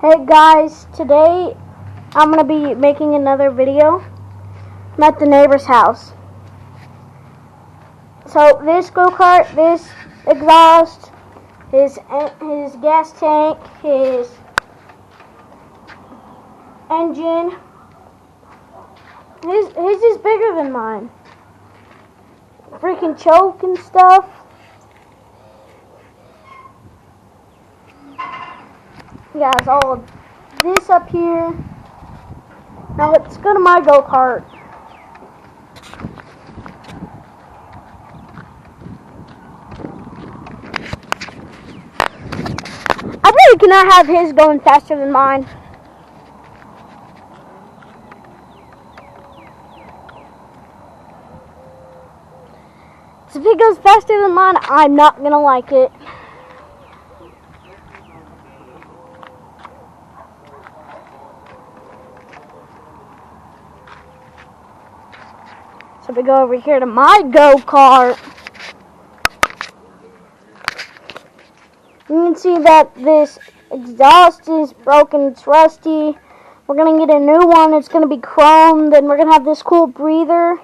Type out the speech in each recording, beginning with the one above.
Hey guys, today I'm going to be making another video. I'm at the neighbor's house. So this go-kart, this exhaust, his gas tank, his engine, his is bigger than mine. Freaking choke and stuff. Yeah, it's all of this up here. Now let's go to my go-kart. I really cannot have his going faster than mine. So if he goes faster than mine, I'm not gonna like it. So we go over here to my go-kart. You can see that this exhaust is broken, it's rusty. We're going to get a new one, it's going to be chrome. Then we're going to have this cool breather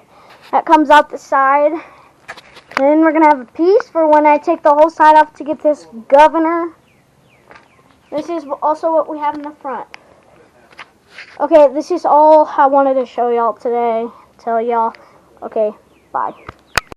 that comes out the side. Then we're going to have a piece for when I take the whole side off to get this governor. This is also what we have in the front. Okay, this is all I wanted to show y'all today. Tell y'all. Okay, bye.